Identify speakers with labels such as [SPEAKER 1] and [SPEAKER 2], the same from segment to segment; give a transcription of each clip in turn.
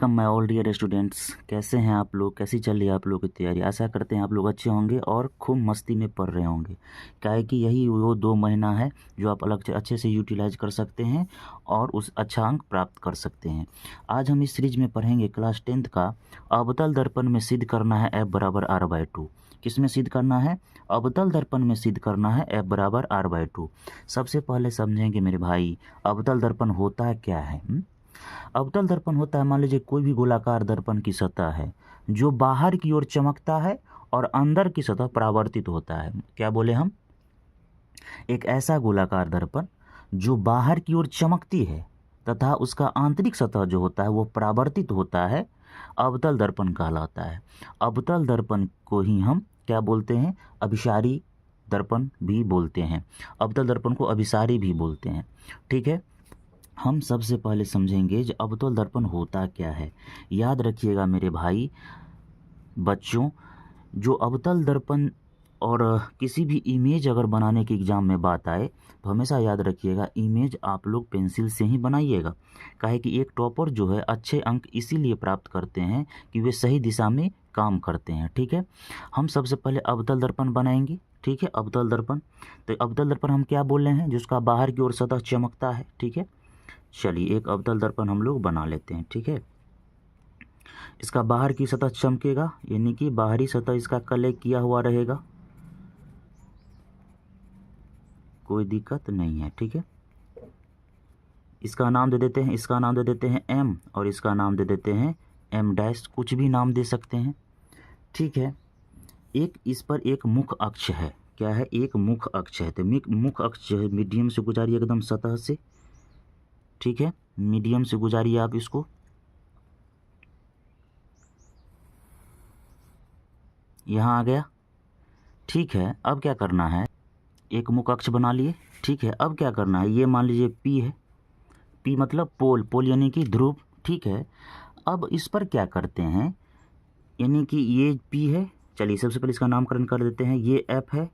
[SPEAKER 1] Welcome my all dear students. कैसे हैं आप लोग? कैसी चल रही है आप लोगों की तैयारी? आशा करते हैं आप लोग अच्छे होंगे और खूब मस्ती में पढ़ रहे होंगे। क्या है कि यही वो 2 महीना है जो आप अलग से अच्छे से यूटिलाइज कर सकते हैं और उस अच्छा अंक प्राप्त कर सकते हैं। आज हम इस सीरीज में पढ़ेंगे क्लास 10th का अवतल दर्पण में सिद्ध करना है F बराबर R/2। किस में सिद्ध करना है? अवतल दर्पण में सिद्ध करना है F बराबर R/2। सबसे पहले समझेंगे मेरे भाई, अवतल दर्पण होता क्या है। अवतल दर्पण होता है, मान लीजिए कोई भी गोलाकार दर्पण की सतह है जो बाहर की ओर चमकता है और अंदर की सतह परावर्तित होता है। क्या बोले हम? एक ऐसा गोलाकार दर्पण जो बाहर की ओर चमकती है तथा उसका आंतरिक सतह जो होता है वो परावर्तित होता है, अवतल दर्पण कहलाता है। अवतल दर्पण को ही हम क्या बोलते हैं? अभिसारी दर्पण भी बोलते हैं। अवतल दर्पण को अभिसारी भी बोलते हैं। ठीक है, हम सबसे पहले समझेंगे जो अवतल दर्पण होता क्या है। याद रखिएगा मेरे भाई बच्चों, जो अवतल दर्पण और किसी भी इमेज अगर बनाने के एग्ज़ाम में बात आए तो हमेशा याद रखिएगा इमेज आप लोग पेंसिल से ही बनाइएगा। काहे कि एक टॉपर जो है अच्छे अंक इसीलिए प्राप्त करते हैं कि वे सही दिशा में काम करते हैं। ठीक है, हम सबसे पहले अवतल दर्पण बनाएंगे। ठीक है, अवतल दर्पण, तो अवतल दर्पण हम क्या बोल रहे हैं? जिसका बाहर की ओर सतह चमकता है। ठीक है, चलिए एक अवतल दर्पण हम लोग बना लेते हैं। ठीक है, इसका बाहर की सतह चमकेगा, यानी कि बाहरी सतह इसका कलेक्ट किया हुआ रहेगा, कोई दिक्कत नहीं है। ठीक है, इसका नाम दे देते हैं, इसका नाम दे देते हैं M और इसका नाम दे देते हैं M', कुछ भी नाम दे सकते हैं। ठीक है, एक इस पर एक मुख अक्ष है। क्या है? एक मुख अक्ष है। तो मुख अक्ष जो है मीडियम से गुजारिए एकदम सतह से। ठीक है, मीडियम से गुजारिए आप इसको। यहाँ आ गया। ठीक है, अब क्या करना है? एक मुख अक्ष बना लिए। ठीक है, अब क्या करना है? ये मान लीजिए P है। P मतलब पोल, पोल यानी कि ध्रुव। ठीक है, अब इस पर क्या करते हैं, यानी कि ये P है। चलिए सबसे पहले इसका नामकरण कर देते हैं। ये F है,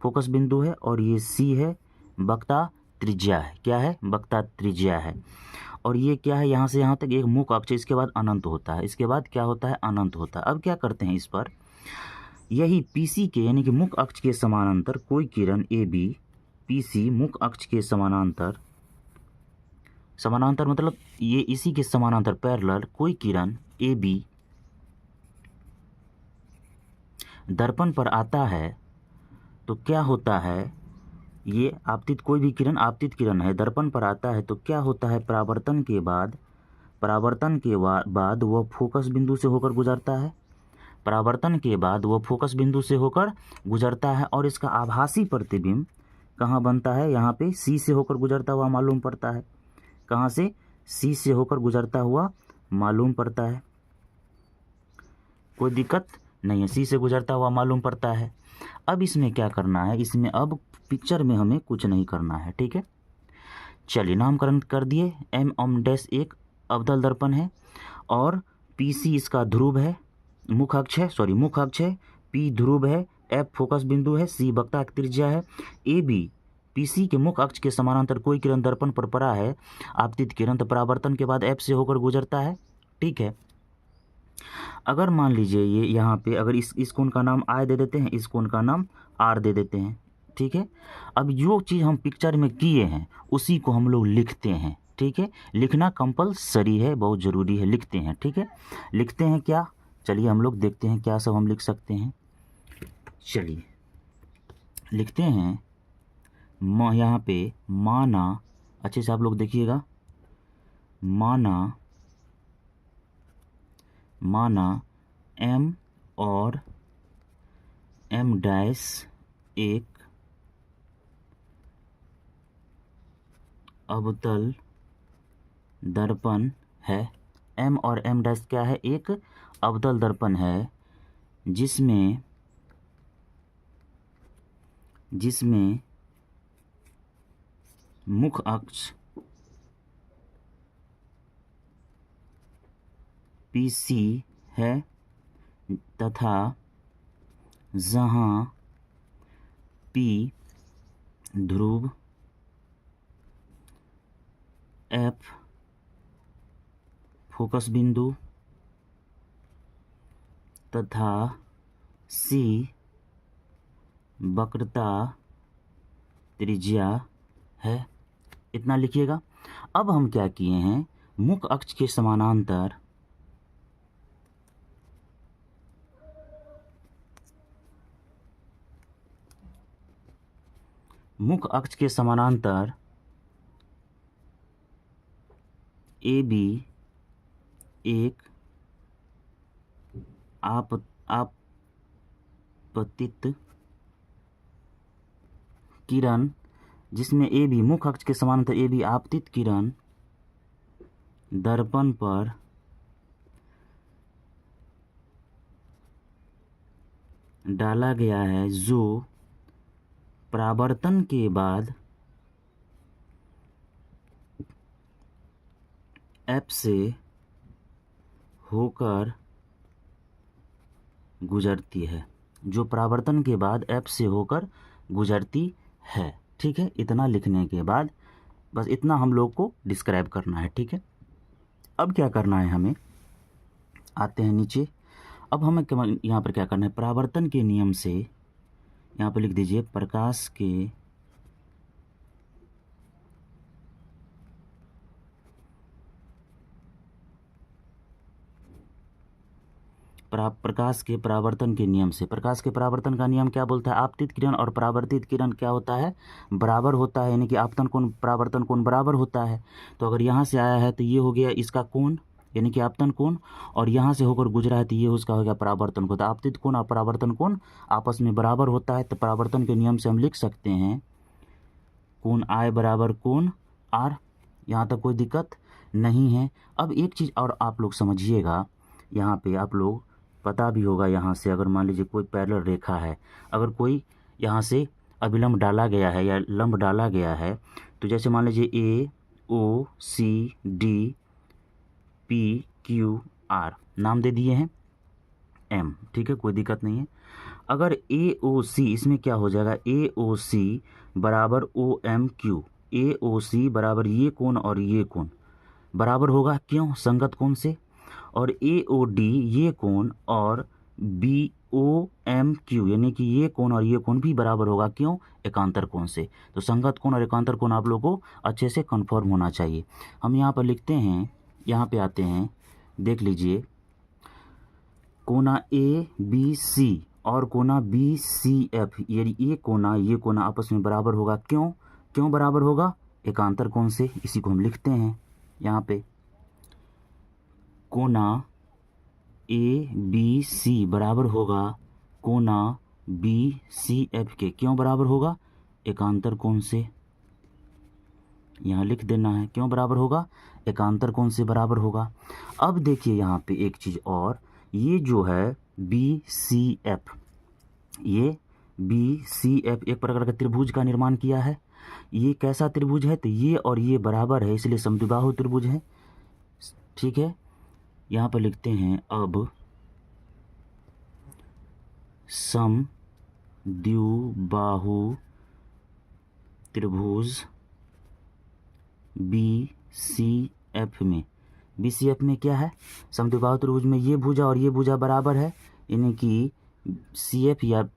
[SPEAKER 1] फोकस बिंदु है, और ये C है, वक्रता त्रिज्या है। क्या है? वक्रता त्रिज्या है। और ये क्या है? यहाँ से यहाँ तक एक मुख अक्ष, इसके बाद अनंत होता है। इसके बाद क्या होता है? अनंत होता है। अब क्या करते हैं इस पर, यही PC के यानी कि मुख अक्ष के समानांतर कोई किरण AB, PC मुख अक्ष के समानांतर, समानांतर मतलब ये इसी के समानांतर पैरेलल कोई किरण AB दर्पण पर आता है तो क्या होता है? ये आपतित, कोई भी किरण आपतित किरण है, दर्पण पर आता है तो क्या होता है? परावर्तन के बाद, बाद वह फोकस बिंदु से होकर गुजरता है। परावर्तन के बाद वह फोकस बिंदु से होकर गुजरता है और इसका आभासी प्रतिबिंब कहाँ बनता है? यहाँ पे C से होकर गुजरता हुआ मालूम पड़ता है। कहाँ से? C से होकर गुजरता हुआ मालूम पड़ता है। कोई दिक्कत नहीं है, C से गुजरता हुआ मालूम पड़ता है। अब इसमें क्या करना है? इसमें अब पिक्चर में हमें कुछ नहीं करना है। ठीक है, चलिए नामकरण कर दिए। M' एक अवतल दर्पण है और PC इसका ध्रुव है, मुख अक्ष है, मुख अक्ष है। P ध्रुव है, F फोकस बिंदु है, C वक्रता त्रिज्या है। AB PC के मुख अक्ष के समानांतर कोई किरण दर्पण पर पड़ा है, आपतित किरण, तो परावर्तन के बाद F से होकर गुजरता है। ठीक है, अगर मान लीजिए ये यहाँ पे अगर इस कोण का नाम I दे देते हैं, इस कोण का नाम R दे देते हैं। ठीक है, अब जो चीज़ हम पिक्चर में किए हैं उसी को हम लोग लिखते हैं। ठीक है, लिखना कंपलसरी है, बहुत ज़रूरी है, लिखते हैं। ठीक है, लिखते हैं क्या? चलिए हम लोग देखते हैं क्या सब हम लिख सकते हैं। चलिए लिखते हैं, यहाँ पे माना, अच्छे से आप लोग देखिएगा, माना M और M' एक अवतल दर्पण है। M और M' क्या है? एक अवतल दर्पण है जिसमें मुख अक्ष PC है तथा जहाँ P ध्रुव, F फोकस बिंदु तथा C वक्रता त्रिज्या है। इतना लिखिएगा। अब हम क्या किए हैं, मुख्य अक्ष के समानांतर AB एक आपतित किरण, जिसमें AB मुख्य अक्ष के समानांतर AB आपतित किरण दर्पण पर डाला गया है, जो परावर्तन के बाद F से होकर गुजरती है, जो परावर्तन के बाद F से होकर गुजरती है। ठीक है, इतना लिखने के बाद बस इतना हम लोग को डिस्क्राइब करना है। ठीक है, अब क्या करना है, हमें आते हैं नीचे। अब हमें यहाँ पर क्या करना है, परावर्तन के नियम से यहाँ पर लिख दीजिए, प्रकाश के परावर्तन के नियम से। प्रकाश के परावर्तन का नियम क्या बोलता है, आपतित किरण और परावर्तित किरण क्या होता है, बराबर होता है, यानी कि आपतन कोण परावर्तन कोण बराबर होता है। तो अगर यहाँ से आया है तो ये हो गया इसका कोण, यानी कि आपतन कोण, और यहाँ से होकर गुजरा है तो ये उसका हो गया परावर्तन कोण। तो आपतित कोण और परावर्तन कोण आपस में बराबर होता है, तो परावर्तन के नियम से हम लिख सकते हैं कोण I बराबर कोण R। यहाँ तक कोई दिक्कत नहीं है। अब एक चीज़ और आप लोग समझिएगा, यहाँ पे आप लोग पता भी होगा, यहाँ से अगर मान लीजिए कोई पैरेलल रेखा है, अगर कोई यहाँ से अभिलंब डाला गया है या लंब डाला गया है, तो जैसे मान लीजिए AOCDPQR नाम दे दिए हैं M। ठीक है, कोई दिक्कत नहीं है। अगर AOC, इसमें क्या हो जाएगा, AOC बराबर OMQ, AOC बराबर ये कोण और ये कोण बराबर होगा, क्यों, संगत कोण से। और AOD ये कोण और BOMQ यानी कि ये कोण और ये कोण भी बराबर होगा, क्यों, एकांतर कोण से। तो संगत कोण और एकांतर कोण आप लोगों को अच्छे से कंफर्म होना चाहिए। हम यहाँ पर लिखते हैं, यहाँ पे आते हैं, देख लीजिए, कोना ABC और कोना BCF, यानी ये कोना आपस में बराबर होगा, क्यों बराबर होगा, एकांतर कोण से। इसी को हम लिखते हैं यहाँ पे, कोना ABC बराबर होगा कोना BCF के, क्यों बराबर होगा, एकांतर कोण से। यहाँ लिख देना है, क्यों बराबर होगा, एकांतर कोण से बराबर होगा। अब देखिए यहाँ पे एक चीज़ और, ये जो है BCF, ये BCF एक प्रकार का त्रिभुज का निर्माण किया है। ये कैसा त्रिभुज है, तो ये और ये बराबर है, इसलिए समद्विबाहु त्रिभुज है। ठीक है, यहाँ पर लिखते हैं, अब समद्विबाहु त्रिभुज BCF में क्या है, समद्विबाहु त्रिभुज में ये भुजा और ये भुजा बराबर है, यानी कि CF या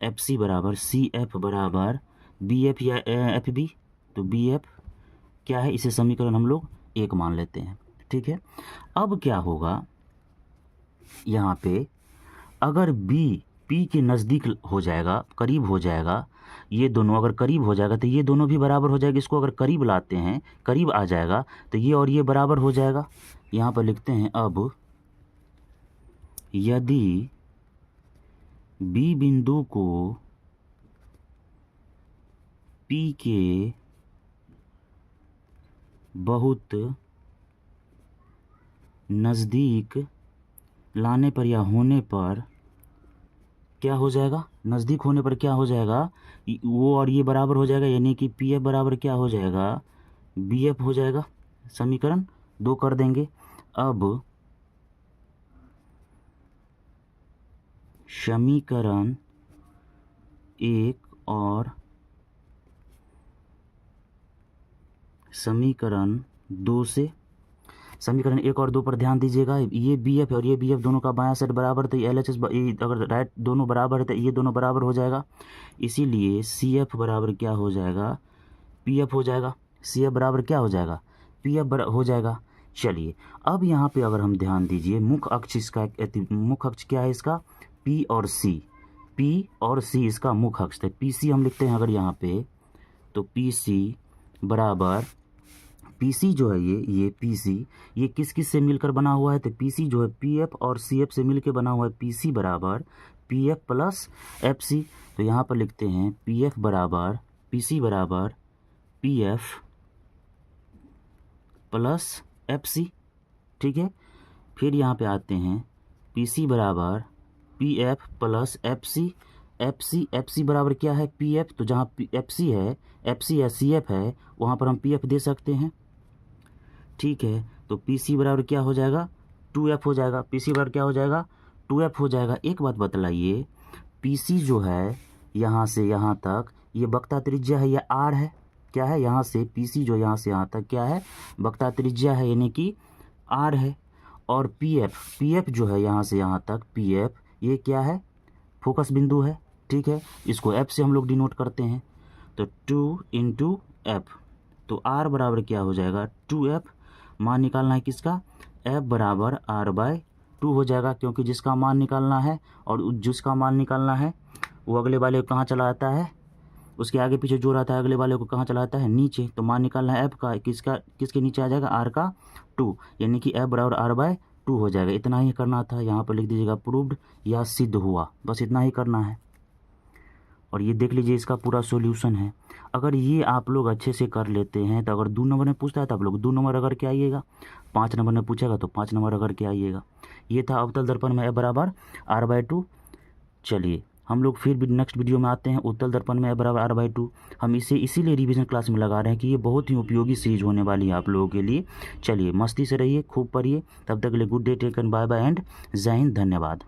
[SPEAKER 1] FC बराबर CF बराबर BF या FB। तो BF क्या है, इसे समीकरण हम लोग 1 मान लेते हैं। ठीक है, अब क्या होगा, यहाँ पे अगर B P के नज़दीक हो जाएगा, करीब हो जाएगा, ये दोनों अगर करीब हो जाएगा तो ये दोनों भी बराबर हो जाएगा। इसको अगर करीब लाते हैं, करीब आ जाएगा तो ये और ये बराबर हो जाएगा। यहाँ पर लिखते हैं, अब यदि B बिंदु को P के बहुत नज़दीक लाने पर या होने पर क्या हो जाएगा, नज़दीक होने पर क्या हो जाएगा, वो और ये बराबर हो जाएगा, यानी कि PF बराबर क्या हो जाएगा, BF हो जाएगा। समीकरण 2 कर देंगे। अब समीकरण 1 और समीकरण 2 से समीकरण 1 और 2 पर ध्यान दीजिएगा। ये बी एफ और ये बी एफ दोनों का बायां साइड बराबर, तो एल एच एस अगर राइट दोनों बराबर है तो ये दोनों बराबर हो जाएगा। इसीलिए सी एफ बराबर क्या हो जाएगा, पी एफ हो जाएगा। सी एफ बराबर क्या हो जाएगा, पी एफ हो जाएगा। चलिए अब यहाँ पे अगर हम ध्यान दीजिए, मुख्य अक्ष इसका, मुख्य अक्ष क्या है इसका, पी और सी, पी और सी इसका मुख्य अक्ष है। पी सी हम लिखते हैं अगर यहाँ पे, तो पी सी बराबर, पी सी जो है ये पी सी, ये किस किस से मिलकर बना हुआ है, तो पी सी जो है पी एफ और सी एफ से मिलकर बना हुआ है। पी सी बराबर P F plus F C, तो यहाँ पर लिखते हैं पी एफ बराबर, पी सी बराबर P F plus F C, ठीक है। फिर यहाँ पे आते हैं पी सी बराबर P F plus F C, F C बराबर क्या है, पी एफ, तो जहाँ एफ सी है सी एफ है वहाँ पर हम पी एफ दे सकते हैं, ठीक है। तो पी सी बराबर क्या हो जाएगा, 2F हो जाएगा। पी सी बराबर क्या हो जाएगा, 2F हो जाएगा। एक बात बतलाइए, पी सी जो है यहाँ से यहाँ तक ये वक्रता त्रिज्या है, ये आर है, क्या है, यहाँ से पी सी जो यहाँ से यहाँ तक क्या है, वक्रता त्रिज्या है, यानी कि आर है। और पी एफ जो है यहाँ से यहाँ तक, पी एफ ये क्या है, फोकस बिंदु है, ठीक है। इसको एफ से हम लोग डिनोट करते हैं, तो 2 इंटू एफ, तो आर बराबर क्या हो जाएगा, 2F। मान निकालना है किसका, F बराबर R/2 हो जाएगा, क्योंकि जिसका मान निकालना है और जिसका मान निकालना है वो अगले वाले को कहाँ चला आता है, उसके आगे पीछे जो रहता है अगले वाले को कहाँ चला आता है, नीचे। तो मान निकालना है F का, किसके नीचे आ जाएगा, R का 2, यानी कि F बराबर R/2 हो जाएगा। इतना ही करना था, यहाँ पर लिख दीजिएगा प्रूव्ड या सिद्ध हुआ, बस इतना ही करना है। और ये देख लीजिए इसका पूरा सॉल्यूशन है। अगर ये आप लोग अच्छे से कर लेते हैं तो अगर 2 नंबर में पूछता है तो आप लोग 2 नंबर अगर क्या आइएगा, 5 नंबर में पूछेगा तो 5 नंबर अगर क्या आइएगा। ये था अवतल दर्पण में F बराबर R/2। चलिए हम लोग फिर भी नेक्स्ट वीडियो में आते हैं, उत्तल दर्पण में F बराबर R/2। हम इसे इसीलिए रिवीजन क्लास में लगा रहे हैं कि ये बहुत ही उपयोगी सीरीज होने वाली है आप लोगों के लिए। चलिए मस्ती से रहिए, खूब पढ़िए, तब तक के लिए good day, take and bye bye and जय हिंद, धन्यवाद।